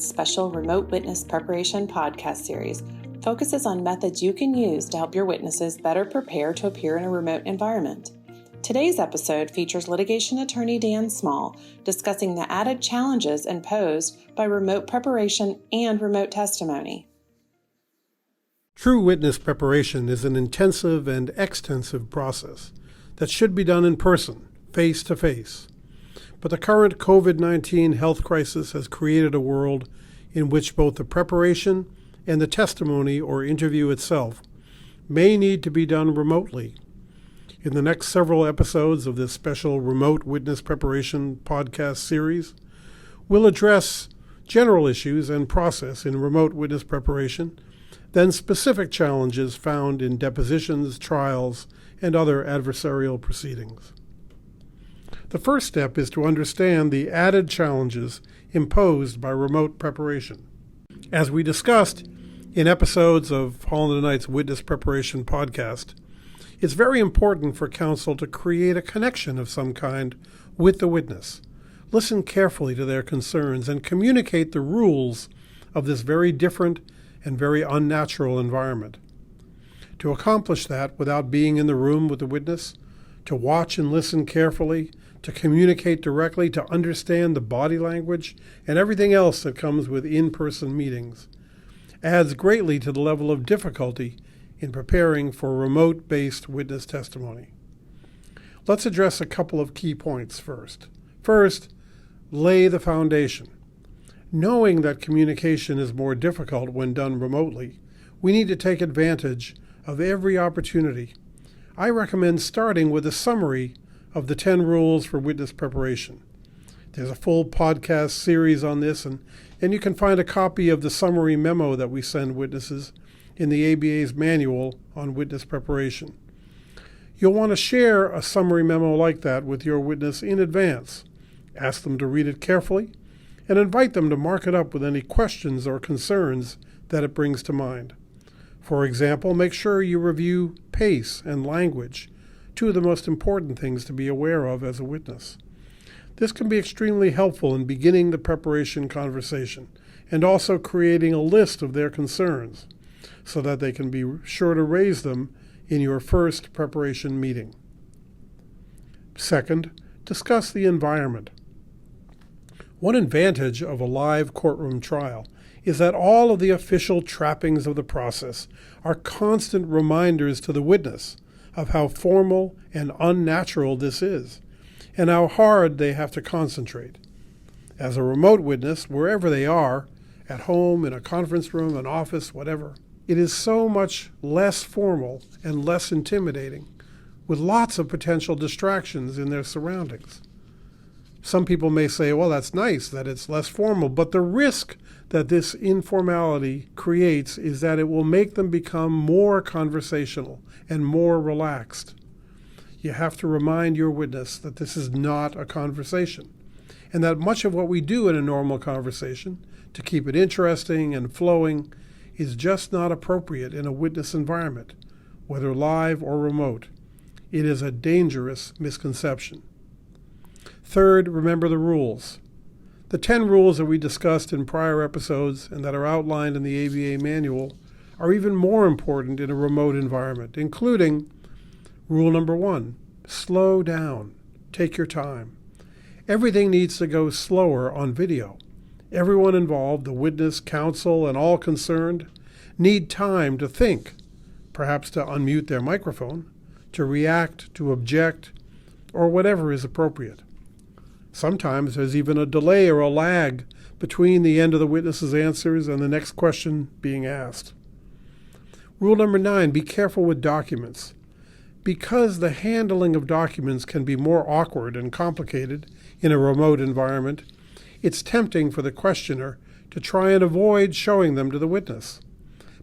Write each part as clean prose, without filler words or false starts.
Knight's special Remote Witness Preparation podcast series focuses on methods you can use to help your witnesses better prepare to appear in a remote environment. Today's episode features litigation attorney Dan Small discussing the added challenges imposed by remote preparation and remote testimony. True witness preparation is an intensive and extensive process that should be done in person, face to face. But the current COVID-19 health crisis has created a world in which both the preparation and the testimony or interview itself may need to be done remotely. In the next several episodes of this special Remote Witness Preparation podcast series, we'll address general issues and process in remote witness preparation, then specific challenges found in depositions, trials, and other adversarial proceedings. The first step is to understand the added challenges imposed by remote preparation. As we discussed in episodes of Holland Knight's Witness Preparation podcast, it's very important for counsel to create a connection of some kind with the witness, listen carefully to their concerns, and communicate the rules of this very different and very unnatural environment. To accomplish that without being in the room with the witness, to watch and listen carefully, to communicate directly, to understand the body language and everything else that comes with in-person meetings, adds greatly to the level of difficulty in preparing for remote-based witness testimony. Let's address a couple of key points first. First, lay the foundation. Knowing that communication is more difficult when done remotely, we need to take advantage of every opportunity. I recommend starting with a summary of the 10 rules for witness preparation. There's a full podcast series on this, and you can find a copy of the summary memo that we send witnesses in the ABA's manual on witness preparation. You'll want to share a summary memo like that with your witness in advance. Ask them to read it carefully, and invite them to mark it up with any questions or concerns that it brings to mind. For example, make sure you review pace and language, two of the most important things to be aware of as a witness. This can be extremely helpful in beginning the preparation conversation and also creating a list of their concerns so that they can be sure to raise them in your first preparation meeting. Second, discuss the environment. One advantage of a live courtroom trial is that all of the official trappings of the process are constant reminders to the witness of how formal and unnatural this is, and how hard they have to concentrate. As a remote witness, wherever they are, at home, in a conference room, an office, whatever, it is so much less formal and less intimidating, with lots of potential distractions in their surroundings. Some people may say, well, that's nice that it's less formal, but the risk that this informality creates is that it will make them become more conversational and more relaxed. You have to remind your witness that this is not a conversation, and that much of what we do in a normal conversation to keep it interesting and flowing is just not appropriate in a witness environment, whether live or remote. It is a dangerous misconception. Third, remember the rules. The 10 rules that we discussed in prior episodes and that are outlined in the ABA manual are even more important in a remote environment, including rule number 1, slow down, take your time. Everything needs to go slower on video. Everyone involved, the witness, counsel, and all concerned, need time to think, perhaps to unmute their microphone, to react, to object, or whatever is appropriate. Sometimes there's even a delay or a lag between the end of the witness's answers and the next question being asked. Rule number 9, be careful with documents. Because the handling of documents can be more awkward and complicated in a remote environment, it's tempting for the questioner to try and avoid showing them to the witness.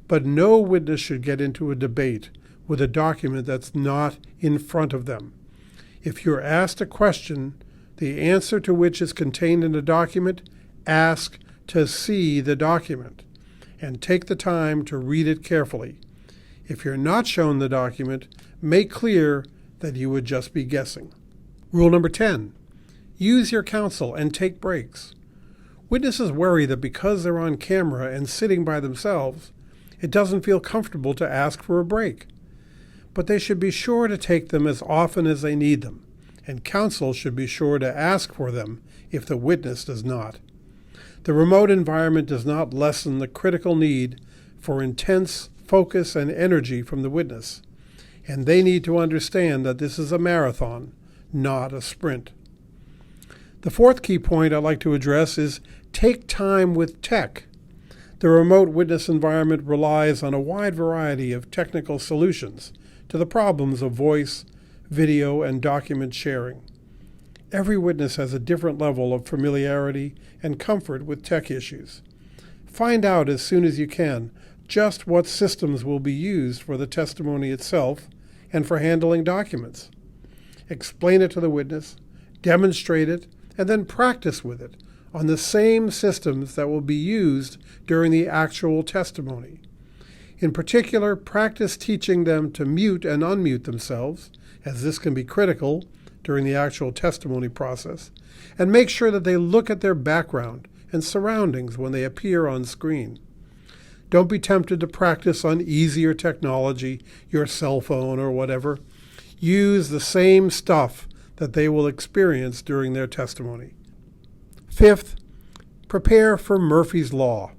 But no witness should get into a debate with a document that's not in front of them. If you're asked a question, the answer to which is contained in the document, ask to see the document and take the time to read it carefully. If you're not shown the document, make clear that you would just be guessing. Rule number 10, use your counsel and take breaks. Witnesses worry that because they're on camera and sitting by themselves, it doesn't feel comfortable to ask for a break. But they should be sure to take them as often as they need them, and counsel should be sure to ask for them if the witness does not. The remote environment does not lessen the critical need for intense focus and energy from the witness, and they need to understand that this is a marathon, not a sprint. The fourth key point I'd like to address is take time with tech. The remote witness environment relies on a wide variety of technical solutions to the problems of voice, video, and document sharing. Every witness has a different level of familiarity and comfort with tech issues. Find out as soon as you can just what systems will be used for the testimony itself and for handling documents. Explain it to the witness, demonstrate it, and then practice with it on the same systems that will be used during the actual testimony. In particular, practice teaching them to mute and unmute themselves, as this can be critical during the actual testimony process, and make sure that they look at their background and surroundings when they appear on screen. Don't be tempted to practice on easier technology, your cell phone or whatever. Use the same stuff that they will experience during their testimony. Fifth, prepare for Murphy's Law.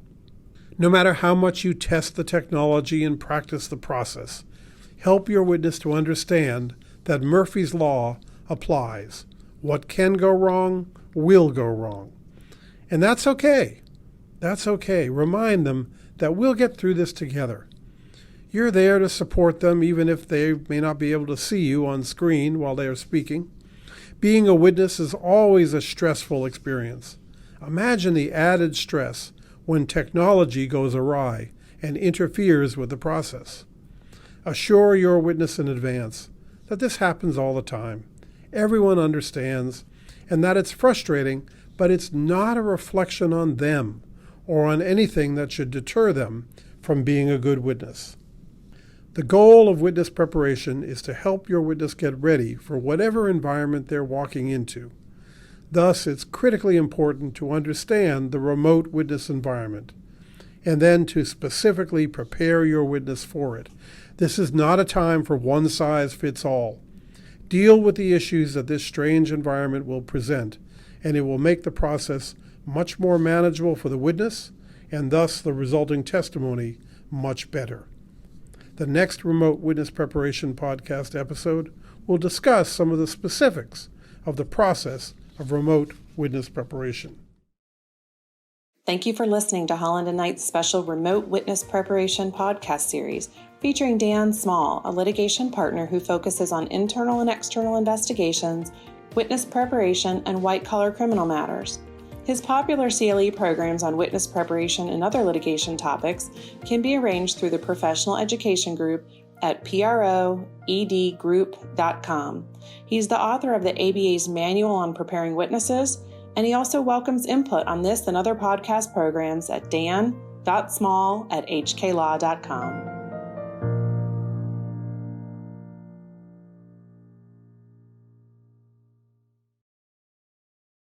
No matter how much you test the technology and practice the process, help your witness to understand that Murphy's Law applies. What can go wrong will go wrong. And that's okay. That's okay. Remind them that we'll get through this together. You're there to support them even if they may not be able to see you on screen while they are speaking. Being a witness is always a stressful experience. Imagine the added stress when technology goes awry and interferes with the process. Assure your witness in advance that this happens all the time. Everyone understands, and that it's frustrating, but it's not a reflection on them or on anything that should deter them from being a good witness. The goal of witness preparation is to help your witness get ready for whatever environment they're walking into. Thus, it's critically important to understand the remote witness environment, and then to specifically prepare your witness for it. This is not a time for one size fits all. Deal with the issues that this strange environment will present, and it will make the process much more manageable for the witness, and thus the resulting testimony much better. The next Remote Witness Preparation podcast episode will discuss some of the specifics of the process of remote witness preparation. Thank you for listening to Holland Knight's special Remote Witness Preparation podcast series featuring Dan Small, a litigation partner who focuses on internal and external investigations, witness preparation, and white-collar criminal matters. His popular CLE programs on witness preparation and other litigation topics can be arranged through the professional education group at proedgroup.com. He's the author of the ABA's Manual on Preparing Witnesses, and he also welcomes input on this and other podcast programs at dan.small@hklaw.com.